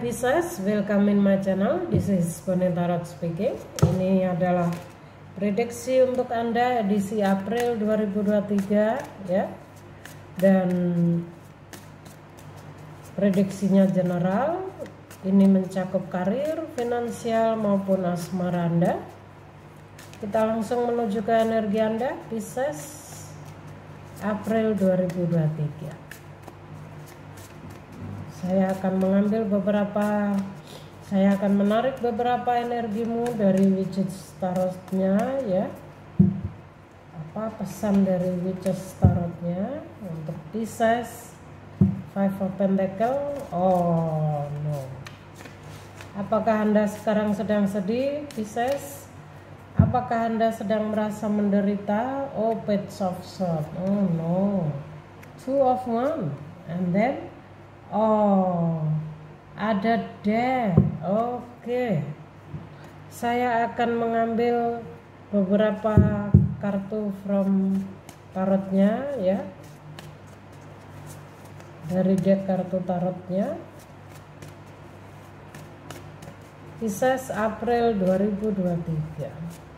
Pisces, welcome in my channel. This is Bonita Tarot speaking. Ini adalah prediksi untuk Anda edisi April 2023 ya. Dan prediksinya general. Ini mencakup karir, finansial maupun asmara Anda. Kita langsung menuju ke energi Anda, Pisces, April 2023. Saya akan menarik beberapa energimu dari Witches Tarotnya ya. Apa pesan dari Witches Tarotnya untuk Pisces? Five of Pentacle. Oh no. Apakah Anda sekarang sedang sedih, Pisces? Apakah Anda sedang merasa menderita? Oh, Page of Swords. Oh no. Two of Wands. And then oh, ada Death. Oke. Saya akan mengambil beberapa kartu from tarotnya ya. Dari deck kartu tarotnya. Pisces April 2023.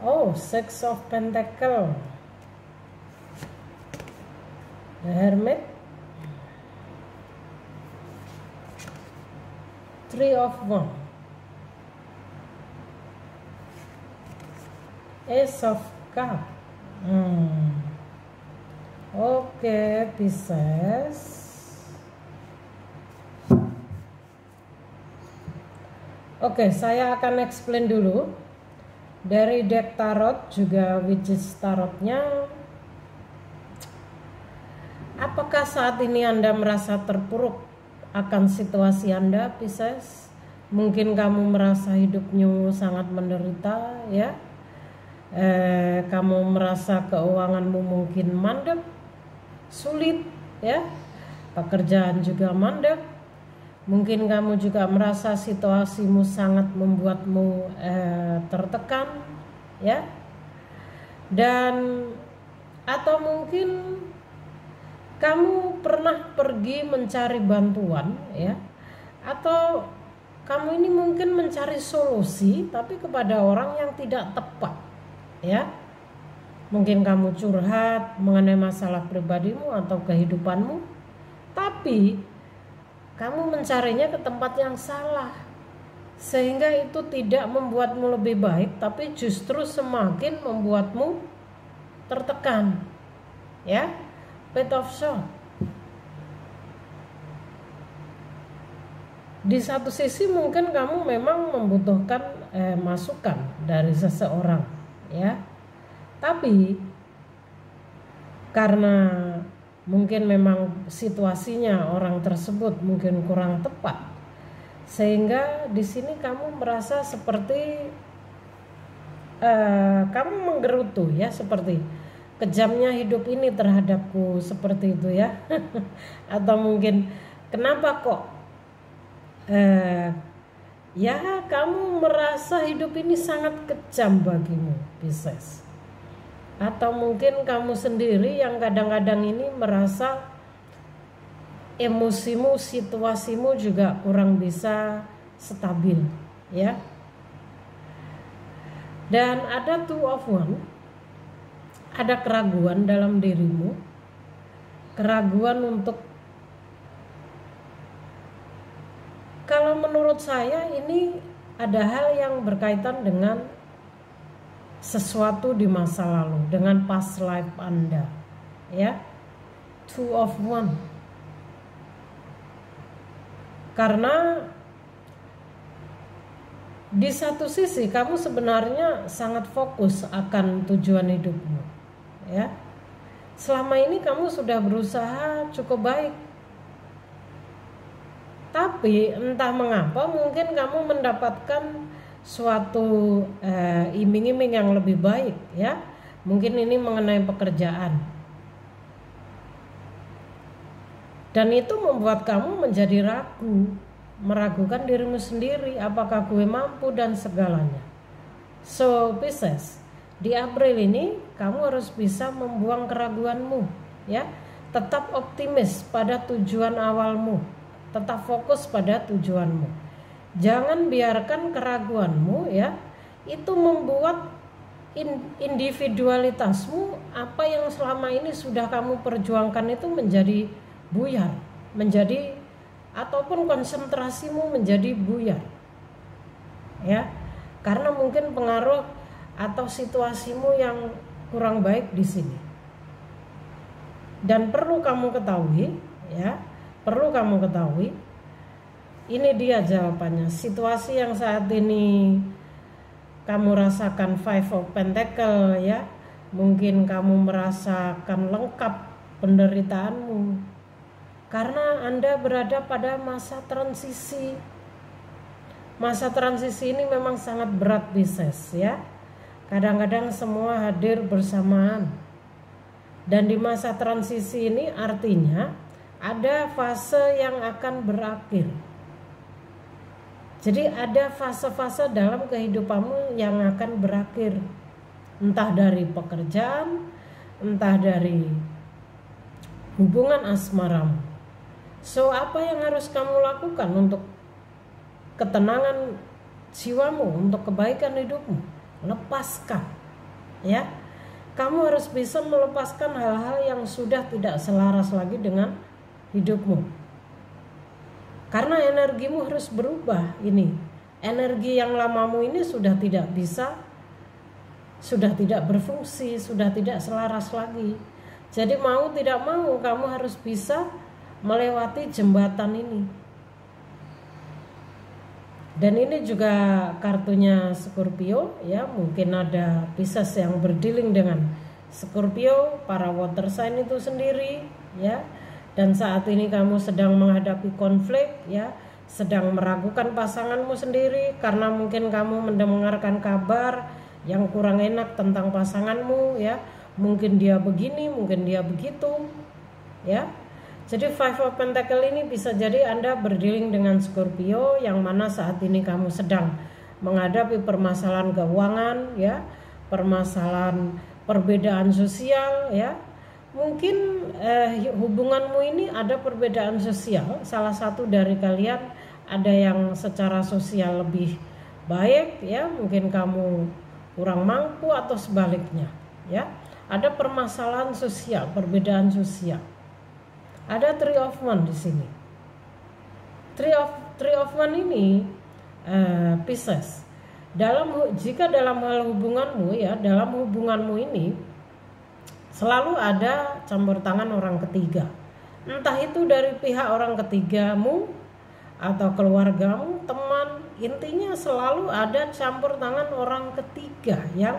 Oh, Six of Pentacle, the Hermit, Three of Wands, Ace of Cups. Oke, Pisces. Oke, saya akan explain dulu. Dari deck tarot juga Witches Tarotnya. Apakah saat ini Anda merasa terpuruk akan situasi Anda, Pisces? Mungkin kamu merasa hidupmu sangat menderita ya. Kamu merasa keuanganmu mungkin mandek, sulit ya. Pekerjaan juga mandek. Mungkin kamu juga merasa situasimu sangat membuatmu tertekan ya. Dan atau mungkin kamu pernah pergi mencari bantuan ya. Atau kamu ini mungkin mencari solusi tapi kepada orang yang tidak tepat ya. Mungkin kamu curhat mengenai masalah pribadimu atau kehidupanmu, tapi kamu mencarinya ke tempat yang salah, sehingga itu tidak membuatmu lebih baik, tapi justru semakin membuatmu tertekan. Ya, Page of Swords. Di satu sisi mungkin kamu memang membutuhkan masukan dari seseorang, ya. Tapi karena mungkin memang situasinya orang tersebut mungkin kurang tepat, sehingga di sini kamu merasa seperti kamu menggerutu ya, seperti kejamnya hidup ini terhadapku, seperti itu ya. Atau mungkin kenapa kok ya kamu merasa hidup ini sangat kejam bagimu, Pisces. Atau mungkin kamu sendiri yang kadang-kadang ini merasa emosimu, situasimu juga kurang bisa stabil ya. Dan ada Two of Wands, ada keraguan dalam dirimu, keraguan untuk, kalau menurut saya ini ada hal yang berkaitan dengan sesuatu di masa lalu, dengan past life Anda ya. Two of Wands. Karena di satu sisi kamu sebenarnya sangat fokus akan tujuan hidupmu ya. Selama ini kamu sudah berusaha cukup baik, tapi entah mengapa mungkin kamu mendapatkan suatu iming-iming yang lebih baik ya. Mungkin ini mengenai pekerjaan. Dan itu membuat kamu menjadi ragu meragukan dirimu sendiri, apakah gue mampu dan segalanya. So Pisces, di April ini kamu harus bisa membuang keraguanmu, ya. Tetap optimis pada tujuan awalmu, tetap fokus pada tujuanmu. Jangan biarkan keraguanmu, ya, itu membuat individualitasmu, apa yang selama ini sudah kamu perjuangkan itu menjadi buyar, menjadi ataupun konsentrasimu menjadi buyar, ya, karena mungkin pengaruh atau situasimu yang kurang baik di sini. Dan perlu kamu ketahui, ya, perlu kamu ketahui, ini dia jawabannya. Situasi yang saat ini kamu rasakan Five of Pentacle, ya, mungkin kamu merasakan lengkap penderitaanmu karena Anda berada pada masa transisi. Masa transisi ini memang sangat berat, Pisces, ya. Kadang-kadang semua hadir bersamaan. Dan di masa transisi ini artinya ada fase yang akan berakhir. Jadi ada fase-fase dalam kehidupanmu yang akan berakhir. Entah dari pekerjaan, entah dari hubungan asmaramu. So apa yang harus kamu lakukan untuk ketenangan jiwamu, untuk kebaikan hidupmu? Lepaskan, ya. Kamu harus bisa melepaskan hal-hal yang sudah tidak selaras lagi dengan hidupmu. Karena energimu harus berubah ini. Energi yang lamamu ini sudah tidak bisa, sudah tidak berfungsi, sudah tidak selaras lagi. Jadi mau tidak mau kamu harus bisa melewati jembatan ini. Dan ini juga kartunya Scorpio, ya. Mungkin ada Pisces yang berdealing dengan Scorpio, para water sign itu sendiri, ya. Dan saat ini kamu sedang menghadapi konflik, ya, sedang meragukan pasanganmu sendiri karena mungkin kamu mendengarkan kabar yang kurang enak tentang pasanganmu, ya. Mungkin dia begini, mungkin dia begitu, ya. Jadi Five of Pentacle ini bisa jadi Anda berdealing dengan Scorpio yang mana saat ini kamu sedang menghadapi permasalahan keuangan, ya, permasalahan perbedaan sosial, ya. Mungkin hubunganmu ini ada perbedaan sosial. Salah satu dari kalian ada yang secara sosial lebih baik, ya. Mungkin kamu kurang mampu atau sebaliknya, ya. Ada permasalahan sosial, perbedaan sosial. Ada Three of Wands di sini. Three of Wands ini Pisces. Jika dalam hal hubunganmu, ya, dalam hubunganmu ini selalu ada campur tangan orang ketiga. Entah itu dari pihak orang ketigamu atau keluargamu, teman, intinya selalu ada campur tangan orang ketiga yang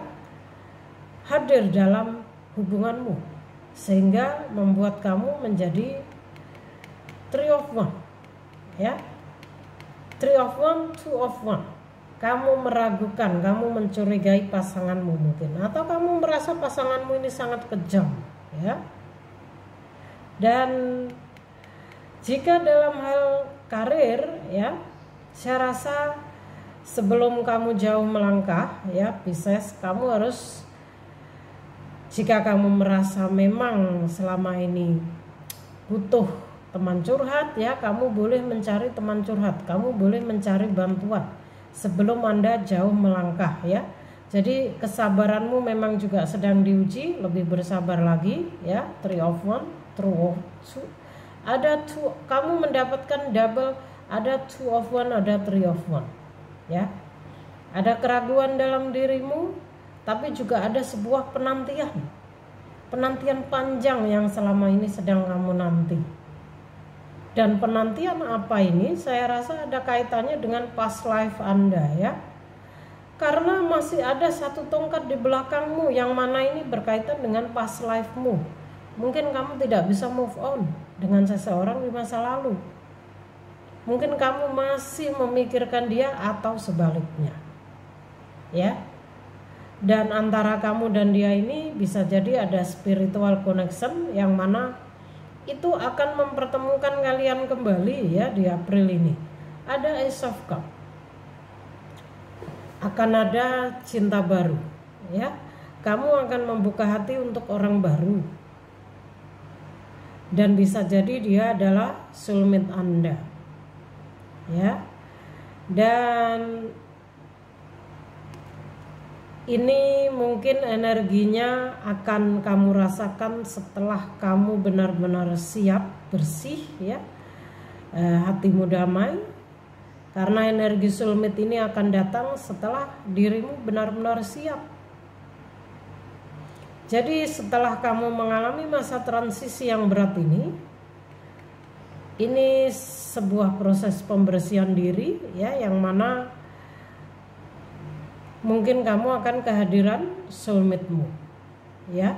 hadir dalam hubunganmu. Sehingga membuat kamu menjadi Three of Wands, ya. Three of Wands, Two of Wands. Kamu meragukan, kamu mencurigai pasanganmu mungkin, atau kamu merasa pasanganmu ini sangat kejam, ya. Dan jika dalam hal karir, ya, saya rasa sebelum kamu jauh melangkah, ya, Pisces, kamu harus, jika kamu merasa memang selama ini butuh teman curhat, ya, kamu boleh mencari teman curhat, kamu boleh mencari bantuan sebelum Anda jauh melangkah, ya. Jadi kesabaranmu memang juga sedang diuji, lebih bersabar lagi, ya. Three of Wands, kamu mendapatkan double, ada Two of Wands, ada Three of Wands, ya. Ada keraguan dalam dirimu, tapi juga ada sebuah penantian panjang yang selama ini sedang kamu nanti. Dan penantian apa ini? Saya rasa ada kaitannya dengan past life Anda, ya. Karena masih ada satu tongkat di belakangmu yang mana ini berkaitan dengan past life-mu. Mungkin kamu tidak bisa move on dengan seseorang di masa lalu. Mungkin kamu masih memikirkan dia atau sebaliknya, ya. Dan antara kamu dan dia ini bisa jadi ada spiritual connection yang mana itu akan mempertemukan kalian kembali, ya, di April ini. ada Ace of Cup. Akan ada cinta baru, ya. Kamu akan membuka hati untuk orang baru. Dan bisa jadi dia adalah soulmate Anda. Ya. Dan ini mungkin energinya akan kamu rasakan setelah kamu benar-benar siap, bersih, ya. Hatimu damai. Karena energi soulmate ini akan datang setelah dirimu benar-benar siap. Jadi setelah kamu mengalami masa transisi yang berat ini sebuah proses pembersihan diri, ya, yang mana mungkin kamu akan kehadiran soulmate-mu, ya.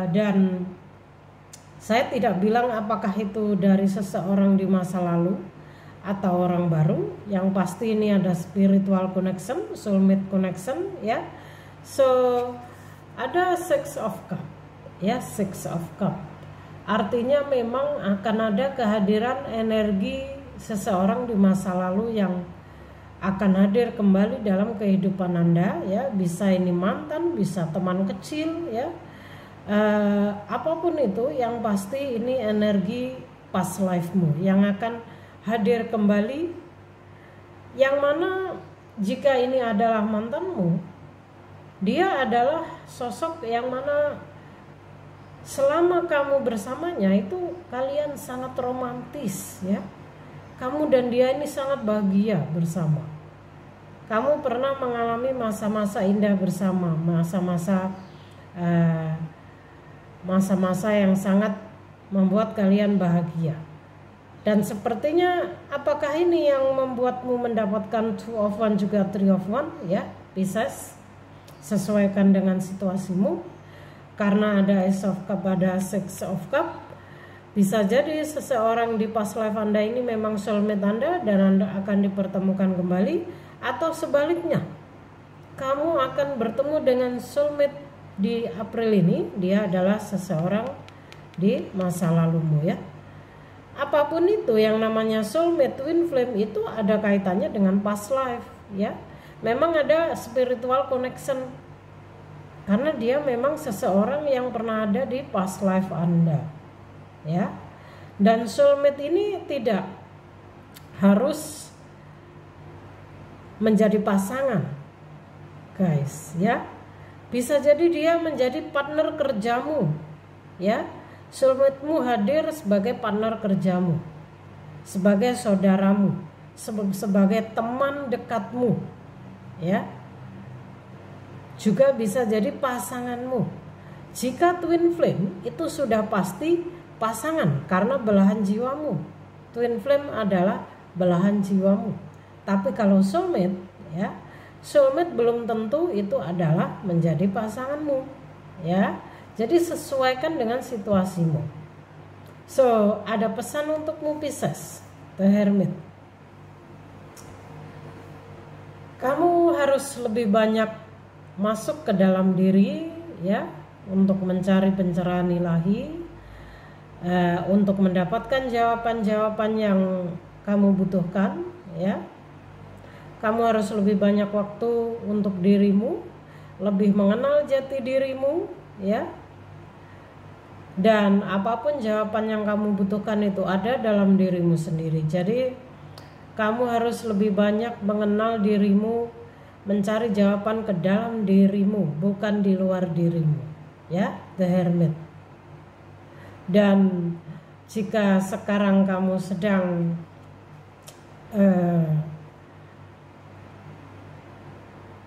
Dan saya tidak bilang apakah itu dari seseorang di masa lalu atau orang baru. Yang pasti ini ada spiritual connection, soulmate connection, ya. So ada Six of Cup, ya, Six of Cup. Artinya memang akan ada kehadiran energi seseorang di masa lalu yang akan hadir kembali dalam kehidupan Anda, ya. Bisa ini mantan, bisa teman kecil, ya. Apapun itu, yang pasti ini energi past life-mu yang akan hadir kembali, yang mana jika ini adalah mantanmu, dia adalah sosok yang mana selama kamu bersamanya itu kalian sangat romantis, ya. Kamu dan dia ini sangat bahagia bersama. Kamu pernah mengalami masa-masa indah bersama, masa-masa yang sangat membuat kalian bahagia. Dan sepertinya apakah ini yang membuatmu mendapatkan Two of One juga Three of One, ya, Pisces? Sesuaikan dengan situasimu. Karena ada Ace of Cup, ada Six of Cup. Bisa jadi seseorang di past life Anda ini memang soulmate Anda dan Anda akan dipertemukan kembali. Atau sebaliknya, kamu akan bertemu dengan soulmate di April ini. Dia adalah seseorang di masa lalumu, ya. Apapun itu yang namanya soulmate, twin flame itu ada kaitannya dengan past life, ya. Memang ada spiritual connection karena dia memang seseorang yang pernah ada di past life Anda, ya. Dan soulmate ini tidak harus menjadi pasangan, guys, ya. Bisa jadi dia menjadi partner kerjamu, ya. Soulmate-mu hadir sebagai partner kerjamu, sebagai saudaramu, sebagai teman dekatmu, ya. Juga bisa jadi pasanganmu. Jika twin flame itu sudah pasti pasangan karena belahan jiwamu. Twin flame adalah belahan jiwamu. Tapi kalau soulmate, ya, soulmate belum tentu itu adalah menjadi pasanganmu, ya. Jadi sesuaikan dengan situasimu. So, ada pesan untukmu Pisces, The Hermit. Kamu harus lebih banyak masuk ke dalam diri, ya, untuk mencari pencerahan ilahi, untuk mendapatkan jawaban-jawaban yang kamu butuhkan, ya. Kamu harus lebih banyak waktu untuk dirimu, lebih mengenal jati dirimu, ya. Dan apapun jawaban yang kamu butuhkan itu ada dalam dirimu sendiri. Jadi kamu harus lebih banyak mengenal dirimu, mencari jawaban ke dalam dirimu, bukan di luar dirimu, ya, The Hermit. Dan jika sekarang kamu sedang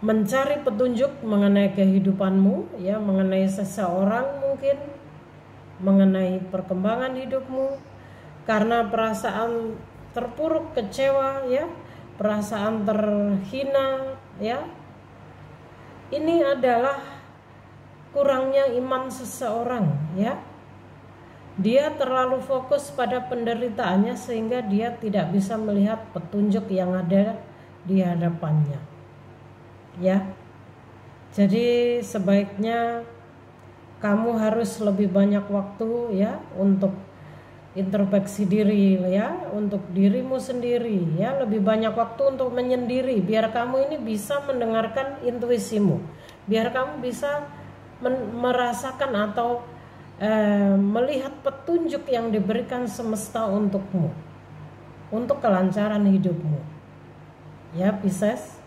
mencari petunjuk mengenai kehidupanmu, ya, mengenai seseorang mungkin, mengenai perkembangan hidupmu, karena perasaan terpuruk, kecewa, ya, perasaan terhina, ya. Ini adalah kurangnya iman seseorang, ya. Dia terlalu fokus pada penderitaannya sehingga dia tidak bisa melihat petunjuk yang ada di hadapannya, ya. Jadi sebaiknya kamu harus lebih banyak waktu, ya, untuk introspeksi diri ya, untuk dirimu sendiri ya, lebih banyak waktu untuk menyendiri biar kamu ini bisa mendengarkan intuisimu, biar kamu bisa merasakan atau melihat petunjuk yang diberikan semesta untukmu, untuk kelancaran hidupmu ya Pisces.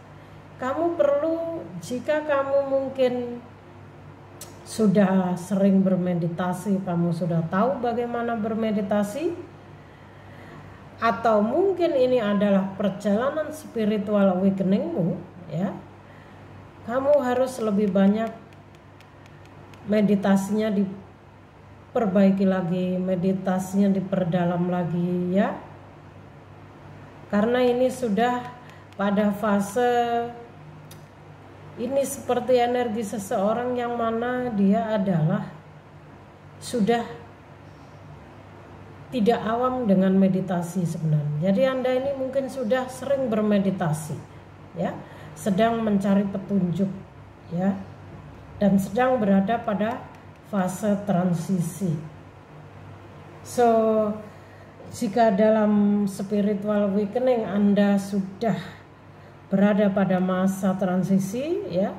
Kamu perlu, jika kamu mungkin sudah sering bermeditasi, kamu sudah tahu bagaimana bermeditasi, atau mungkin ini adalah perjalanan spiritual awakeningmu ya, kamu harus lebih banyak meditasinya diperbaiki lagi, meditasinya diperdalam lagi ya, karena ini sudah pada fase ini seperti energi seseorang yang mana dia adalah sudah tidak awam dengan meditasi sebenarnya. Jadi Anda ini mungkin sudah sering bermeditasi ya, sedang mencari petunjuk ya, dan sedang berada pada fase transisi. So jika dalam spiritual awakening Anda sudah berada pada masa transisi ya,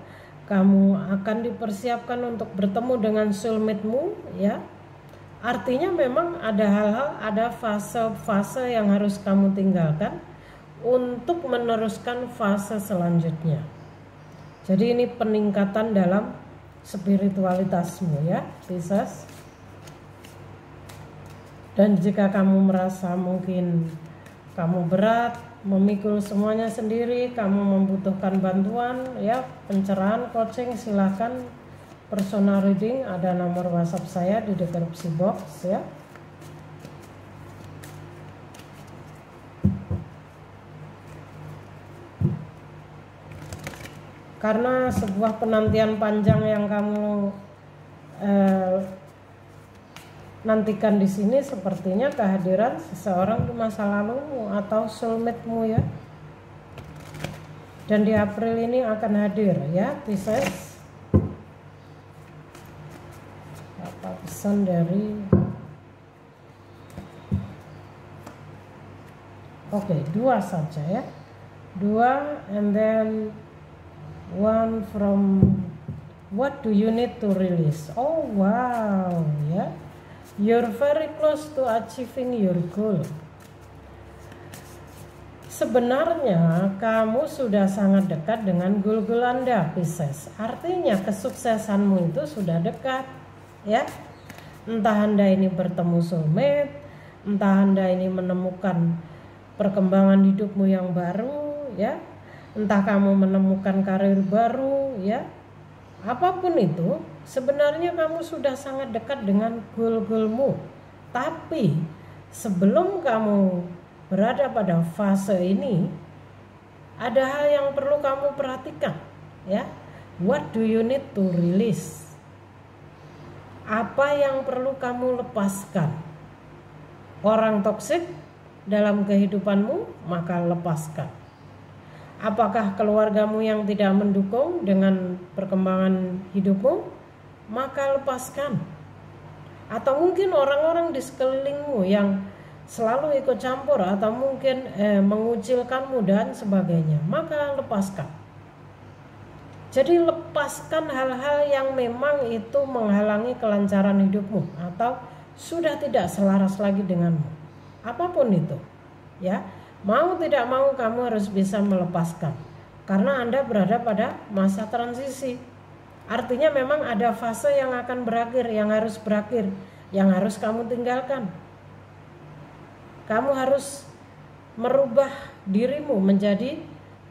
kamu akan dipersiapkan untuk bertemu dengan soulmate-mu ya. Artinya memang ada hal-hal, ada fase-fase yang harus kamu tinggalkan untuk meneruskan fase selanjutnya. Jadi ini peningkatan dalam spiritualitasmu ya Pisces. Dan jika kamu merasa mungkin kamu berat memikul semuanya sendiri, kamu membutuhkan bantuan ya, pencerahan, coaching, silakan personal reading, ada nomor WhatsApp saya di deskripsi box ya. Karena sebuah penantian panjang yang kamu nantikan di sini sepertinya kehadiran seseorang di masa lalumu atau soulmate-mu ya. Dan di April ini akan hadir ya Pisces. Apa pesan dari dua saja ya. Dua and then one from what do you need to release. Oh wow ya. You're very close to achieving your goal. Sebenarnya kamu sudah sangat dekat dengan goal-goal Anda Pisces. Artinya kesuksesanmu itu sudah dekat ya. Entah Anda ini bertemu soulmate, entah Anda ini menemukan perkembangan hidupmu yang baru ya, entah kamu menemukan karir baru ya. Apapun itu, sebenarnya kamu sudah sangat dekat dengan goal-goalmu. Tapi sebelum kamu berada pada fase ini, ada hal yang perlu kamu perhatikan ya. What do you need to release? Apa yang perlu kamu lepaskan? Orang toksik dalam kehidupanmu, maka lepaskan. Apakah keluargamu yang tidak mendukung dengan perkembangan hidupmu, maka lepaskan. Atau mungkin orang-orang di sekelilingmu yang selalu ikut campur atau mungkin mengucilkanmu dan sebagainya, maka lepaskan. Jadi lepaskan hal-hal yang memang itu menghalangi kelancaran hidupmu atau sudah tidak selaras lagi denganmu. Apapun itu ya. Mau tidak mau kamu harus bisa melepaskan, karena Anda berada pada masa transisi. Artinya memang ada fase yang akan berakhir, yang harus berakhir, yang harus kamu tinggalkan. Kamu harus merubah dirimu menjadi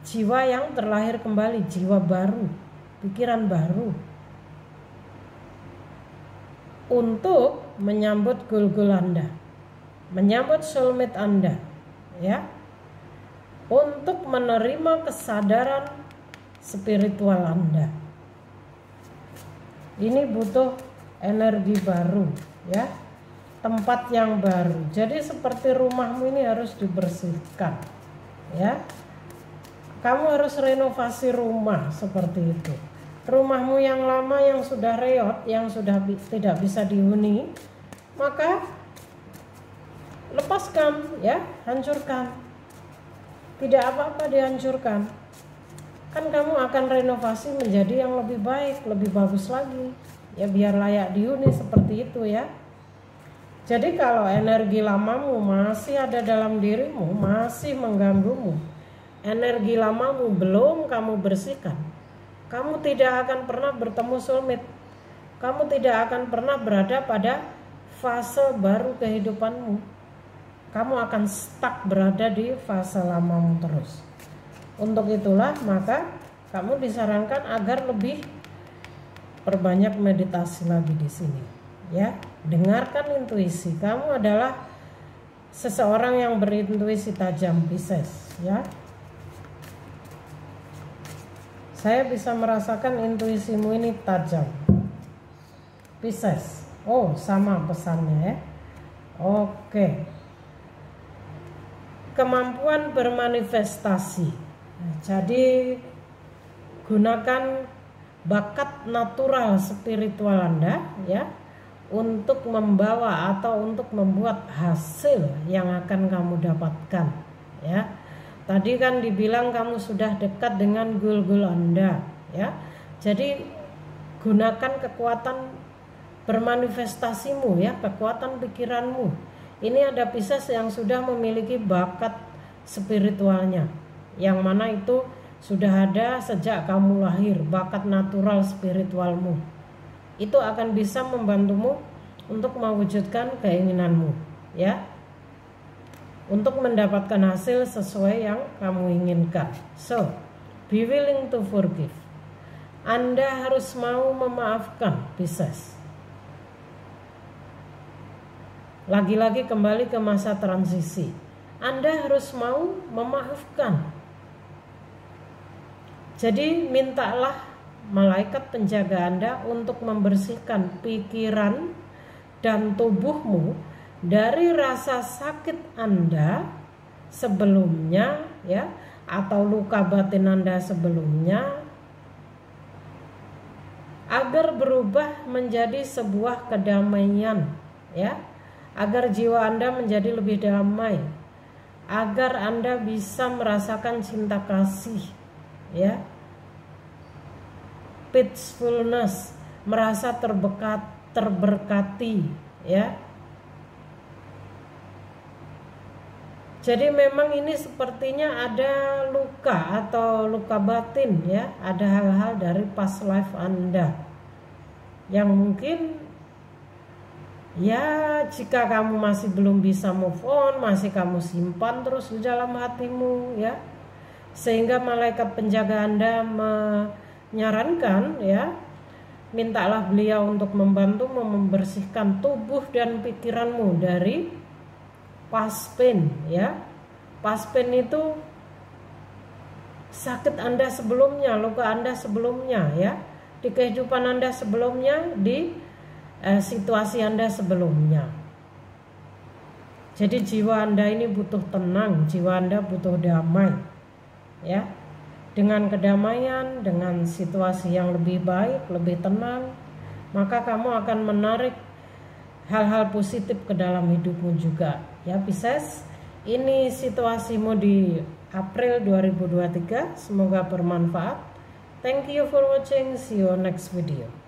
jiwa yang terlahir kembali, jiwa baru, pikiran baru, untuk menyambut goal-goal Anda, menyambut soulmate Anda ya. Untuk menerima kesadaran spiritual Anda. Ini butuh energi baru ya, tempat yang baru. Jadi seperti rumahmu ini harus dibersihkan ya. Kamu harus renovasi rumah seperti itu. Rumahmu yang lama yang sudah reot, yang sudah tidak bisa dihuni, maka lepaskan ya, hancurkan. Tidak apa-apa dihancurkan. Kan kamu akan renovasi menjadi yang lebih baik, lebih bagus lagi. Ya biar layak dihuni seperti itu ya. Jadi kalau energi lamamu masih ada dalam dirimu, masih mengganggumu, energi lamamu belum kamu bersihkan, kamu tidak akan pernah bertemu soulmate. Kamu tidak akan pernah berada pada fase baru kehidupanmu. Kamu akan stuck berada di fase lamamu terus. Untuk itulah maka kamu disarankan agar lebih perbanyak meditasi lagi di sini. Ya, dengarkan intuisi. Kamu adalah seseorang yang berintuisi tajam, Pisces. Ya, saya bisa merasakan intuisimu ini tajam, Pisces. Oh, sama pesannya ya. Oke. Kemampuan bermanifestasi. Jadi gunakan bakat natural spiritual Anda ya untuk membawa atau untuk membuat hasil yang akan kamu dapatkan ya. Tadi kan dibilang kamu sudah dekat dengan goal-goal Anda ya. Jadi gunakan kekuatan bermanifestasimu ya, kekuatan pikiranmu. Ini ada Pisces yang sudah memiliki bakat spiritualnya, yang mana itu sudah ada sejak kamu lahir, bakat natural spiritualmu. Itu akan bisa membantumu untuk mewujudkan keinginanmu ya, untuk mendapatkan hasil sesuai yang kamu inginkan. So, be willing to forgive. Anda harus mau memaafkan, Pisces. Lagi-lagi kembali ke masa transisi. Anda harus mau memaafkan. Jadi mintalah malaikat penjaga Anda untuk membersihkan pikiran dan tubuhmu dari rasa sakit Anda sebelumnya ya, atau luka batin Anda sebelumnya, agar berubah menjadi sebuah kedamaian ya, agar jiwa Anda menjadi lebih damai, agar Anda bisa merasakan cinta kasih ya, peacefulness, merasa terberkati ya. Jadi memang ini sepertinya ada luka atau luka batin ya, ada hal-hal dari past life Anda yang mungkin ya, jika kamu masih belum bisa move on, masih kamu simpan terus di dalam hatimu ya, sehingga malaikat penjaga Anda menyarankan ya, mintalah beliau untuk membantu membersihkan tubuh dan pikiranmu dari past pain ya. Past pain itu sakit Anda sebelumnya, luka Anda sebelumnya ya, di kehidupan Anda sebelumnya, di situasi Anda sebelumnya. Jadi jiwa Anda ini butuh tenang, jiwa Anda butuh damai ya. Dengan kedamaian, dengan situasi yang lebih baik, lebih tenang, maka kamu akan menarik hal-hal positif ke dalam hidupmu juga ya, Pisces. Ini situasimu di April 2023. Semoga bermanfaat. Thank you for watching. See you next video.